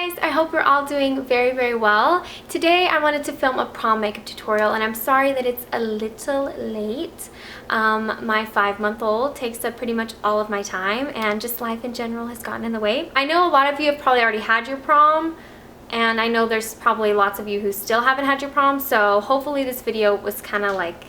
guys, I hope you're all doing very, very well. Today I wanted to film a prom makeup tutorial and I'm sorry that it's a little late. My 5-month-old takes up pretty much all of my time and just life in general has gotten in the way. I know a lot of you have probably already had your prom and I know there's probably lots of you who still haven't had your prom, so hopefully this video was kind of like,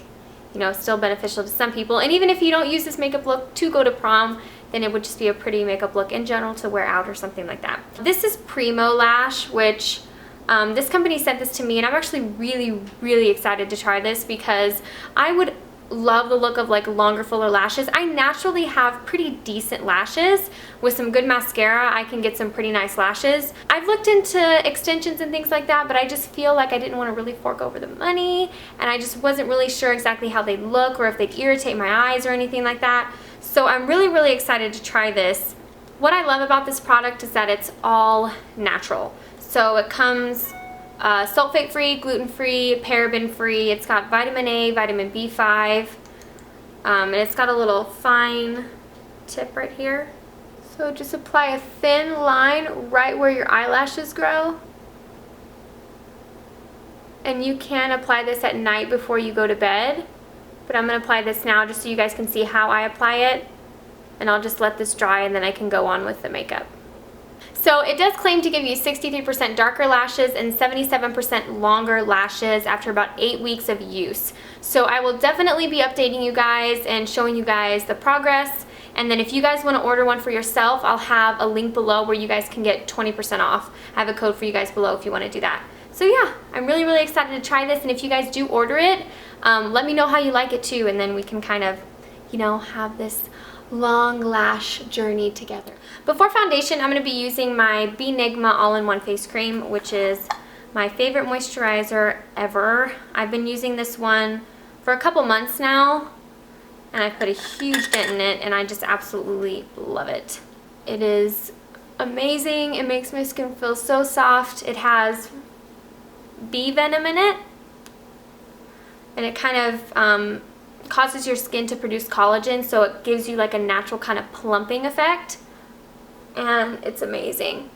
you know, still beneficial to some people. And even if you don't use this makeup look to go to prom, then it would just be a pretty makeup look in general to wear out or something like that. This is Primo Lash, which this company sent this to me and I'm actually really excited to try this because I would love the look of like longer, fuller lashes. I naturally have pretty decent lashes. With some good mascara, I can get some pretty nice lashes. I've looked into extensions and things like that, but I just feel like I didn't want to really fork over the money and I just wasn't really sure exactly how they'd look or if they'd irritate my eyes or anything like that. So I'm really excited to try this. What I love about this product is that it's all natural. So it comes sulfate-free, gluten-free, paraben-free. It's got vitamin A, vitamin B5, and it's got a little fine tip right here. So just apply a thin line right where your eyelashes grow. And you can apply this at night before you go to bed. But I'm going to apply this now just so you guys can see how I apply it. And I'll just let this dry and then I can go on with the makeup. So it does claim to give you 63% darker lashes and 77% longer lashes after about 8 weeks of use. So I will definitely be updating you guys and showing you guys the progress. And then if you guys want to order one for yourself, I'll have a link below where you guys can get 20% off. I have a code for you guys below if you want to do that. So yeah, I'm really excited to try this, and if you guys do order it, let me know how you like it too, and then we can kind of, you know, have this long lash journey together. Before foundation, I'm going to be using my Beenigma all-in-one face cream, which is my favorite moisturizer ever. I've been using this one for a couple months now, and I've put a huge dent in it, and I just absolutely love it. It is amazing. It makes my skin feel so soft. It has bee venom in it, and it kind of causes your skin to produce collagen, so it gives you like a natural kind of plumping effect, and it's amazing.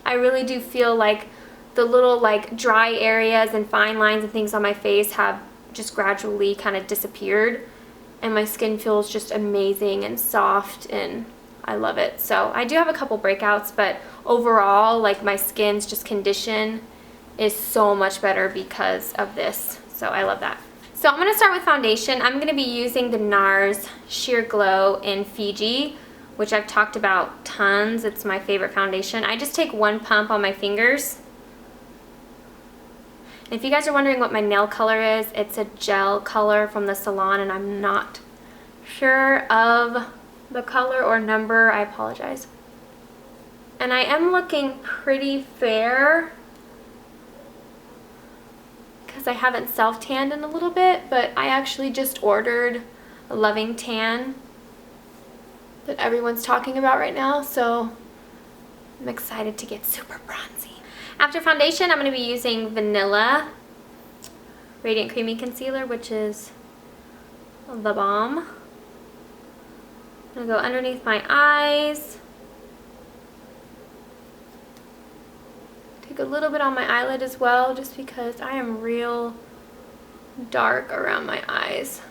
I really do feel like the little like dry areas and fine lines and things on my face have just gradually kind of disappeared, and my skin feels just amazing and soft, and I love it. So I do have a couple breakouts, but overall like my skin's just condition is so much better because of this. So I love that. So I'm going to start with foundation. I'm going to be using the Nars Sheer Glow in Fiji, which I've talked about tons. It's my favorite foundation. I just take one pump on my fingers. And if you guys are wondering what my nail color is, it's a gel color from the salon, and I'm not sure of the color or number. I apologize. And I am looking pretty fair because I haven't self-tanned in a little bit, but I actually just ordered a Loving Tan that everyone's talking about right now, so I'm excited to get super bronzy. After foundation, I'm going to be using Vanilla Radiant Creamy Concealer, which is the Balm. I'm going to go underneath my eyes. Take a little bit on my eyelid as well, just because I am real dark around my eyes.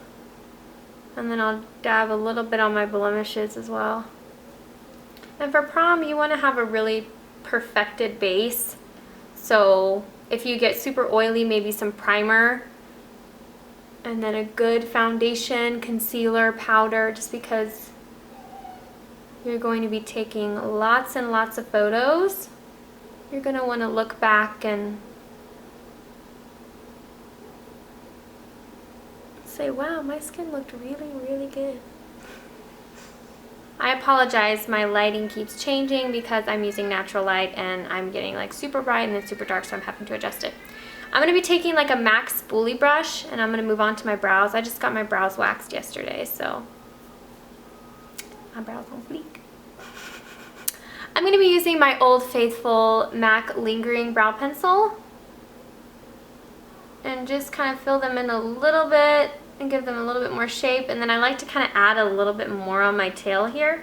And then I'll dab a little bit on my blemishes as well. And for prom, you want to have a really perfected base. So if you get super oily, maybe some primer. And then a good foundation, concealer, powder, just because you're going to be taking lots and lots of photos. You're going to want to look back and say, wow, my skin looked really good. I apologize, my lighting keeps changing because I'm using natural light and I'm getting like super bright and then super dark, so I'm having to adjust it. I'm going to be taking like a M.A.C spoolie brush and I'm going to move on to my brows. I just got my brows waxed yesterday, so my brows on fleek. I'm going to be using my Old Faithful M.A.C Lingering Brow Pencil and just kind of fill them in a little bit and give them a little bit more shape, and then I like to kind of add a little bit more on my tail here.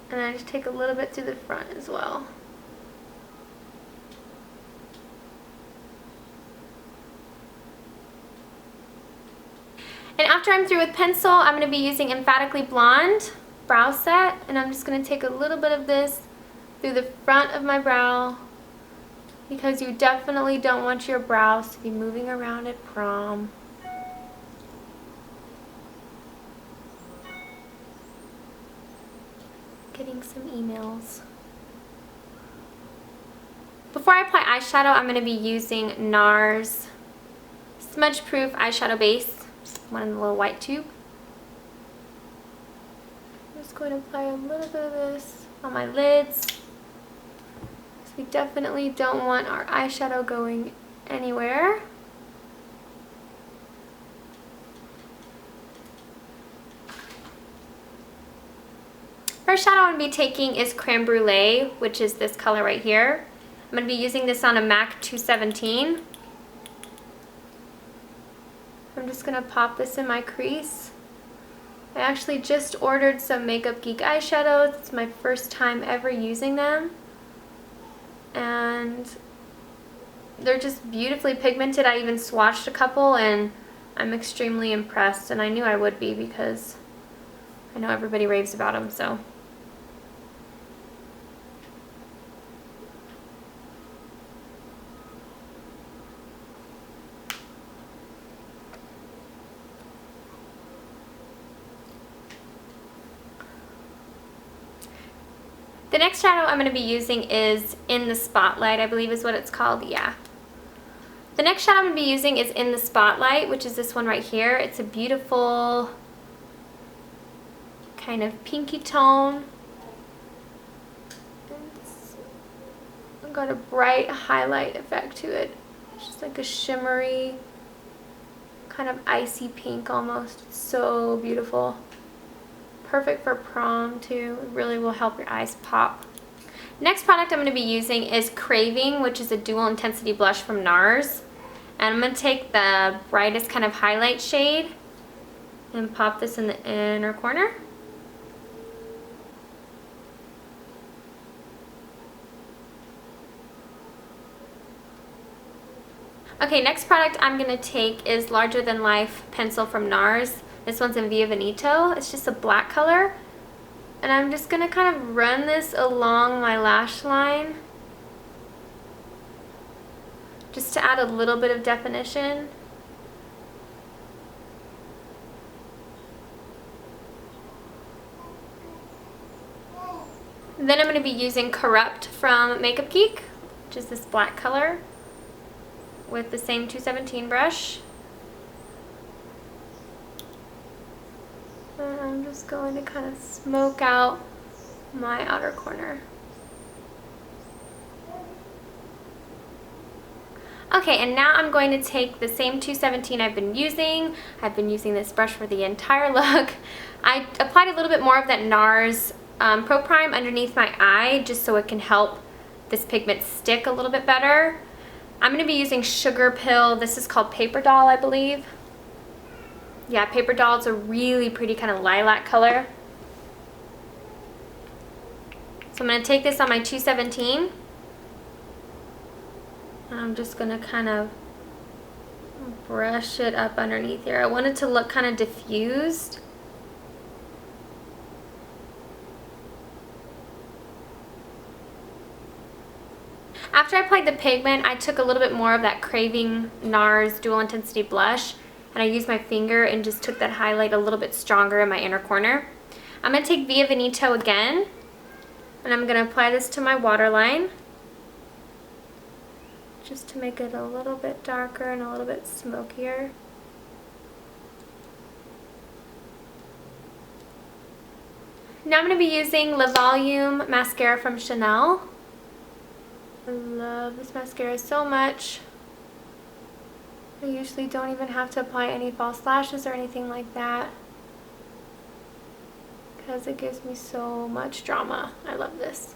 And I just take a little bit through the front as well. And after I'm through with pencil, I'm going to be using Emphatically Blonde brow set, and I'm just going to take a little bit of this through the front of my brow, because you definitely don't want your brows to be moving around at prom. Getting some emails. Before I apply eyeshadow, I'm going to be using Nars Smudge Proof Eyeshadow Base, one in the little white tube. I'm just going to apply a little bit of this on my lids. So we definitely don't want our eyeshadow going anywhere. First shadow I'm going to be taking is Crème Brulee, which is this color right here. I'm going to be using this on a MAC 217. I'm just going to pop this in my crease. I actually just ordered some Makeup Geek eyeshadows. It's my first time ever using them. And they're just beautifully pigmented. I even swatched a couple and I'm extremely impressed. And I knew I would be because I know everybody raves about them, so. The next shadow I'm going to be using is In the Spotlight, I believe is what it's called, yeah. The next shadow I'm going to be using is In the Spotlight, which is this one right here. It's a beautiful kind of pinky tone. It's got a bright highlight effect to it. It's just like a shimmery, kind of icy pink almost. It's so beautiful. Perfect for prom too. It really will help your eyes pop. Next product I'm going to be using is Craving, which is a dual intensity blush from Nars. And I'm going to take the brightest kind of highlight shade and pop this in the inner corner. Okay, next product I'm going to take is Larger Than Life pencil from Nars. This one's in Veneto. It's just a black color. And I'm just going to kind of run this along my lash line, just to add a little bit of definition. Then I'm going to be using Corrupt from Makeup Geek, which is this black color, with the same 217 brush. And I'm just going to kind of smoke out my outer corner. Okay, and now I'm going to take the same 217 I've been using. I've been using this brush for the entire look. I applied a little bit more of that Nars Pro Prime underneath my eye just so it can help this pigment stick a little bit better. I'm going to be using Sugarpill. This is called Paperdoll, I believe. Yeah, Paperdoll. It's a really pretty kind of lilac color. So I'm going to take this on my 217. And I'm just going to kind of brush it up underneath here. I want it to look kind of diffused. After I applied the pigment, I took a little bit more of that Craving Nars Dual Intensity Blush, and I used my finger and just took that highlight a little bit stronger in my inner corner. I'm going to take Via Veneto again, and I'm going to apply this to my waterline, just to make it a little bit darker and a little bit smokier. Now I'm going to be using Le Volume Mascara from Chanel. I love this mascara so much. I usually don't even have to apply any false lashes or anything like that, because it gives me so much drama. I love this.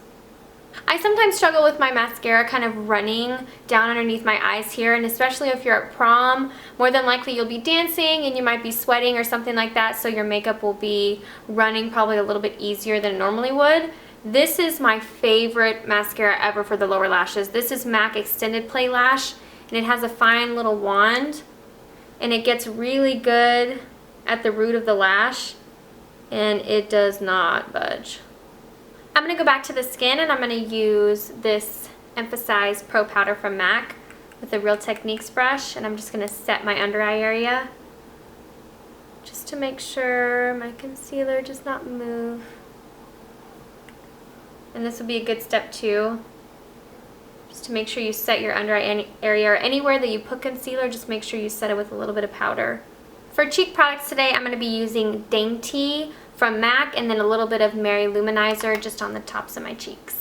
I sometimes struggle with my mascara kind of running down underneath my eyes here, and especially if you're at prom, more than likely you'll be dancing and you might be sweating or something like that, so your makeup will be running probably a little bit easier than it normally would. This is my favorite mascara ever for the lower lashes. This is M.A.C Extended Play Lash, and it has a fine little wand, and it gets really good at the root of the lash, and it does not budge. I'm going to go back to the skin, and I'm going to use this Emphasize Pro Powder from M.A.C with a Real Techniques brush, and I'm just going to set my under eye area just to make sure my concealer does not move. And this would be a good step too, just to make sure you set your under eye area, or anywhere that you put concealer, just make sure you set it with a little bit of powder. For cheek products today, I'm going to be using Dainty from M.A.C and then a little bit of Mary Luminizer just on the tops of my cheeks.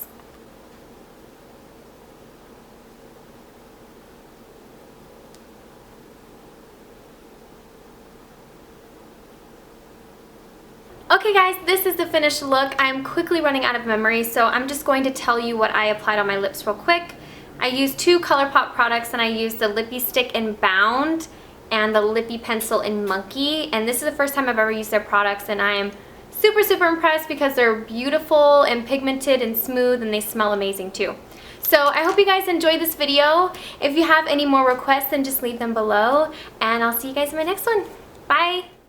Okay guys, this is the finished look. I'm quickly running out of memory, so I'm just going to tell you what I applied on my lips real quick. I used 2 ColourPop products, and I used the Lippie Stick in Bound and the Lippie Pencil in Monkey, and this is the first time I've ever used their products, and I am super impressed because they're beautiful and pigmented and smooth, and they smell amazing too. So I hope you guys enjoyed this video. If you have any more requests, then just leave them below, and I'll see you guys in my next one. Bye!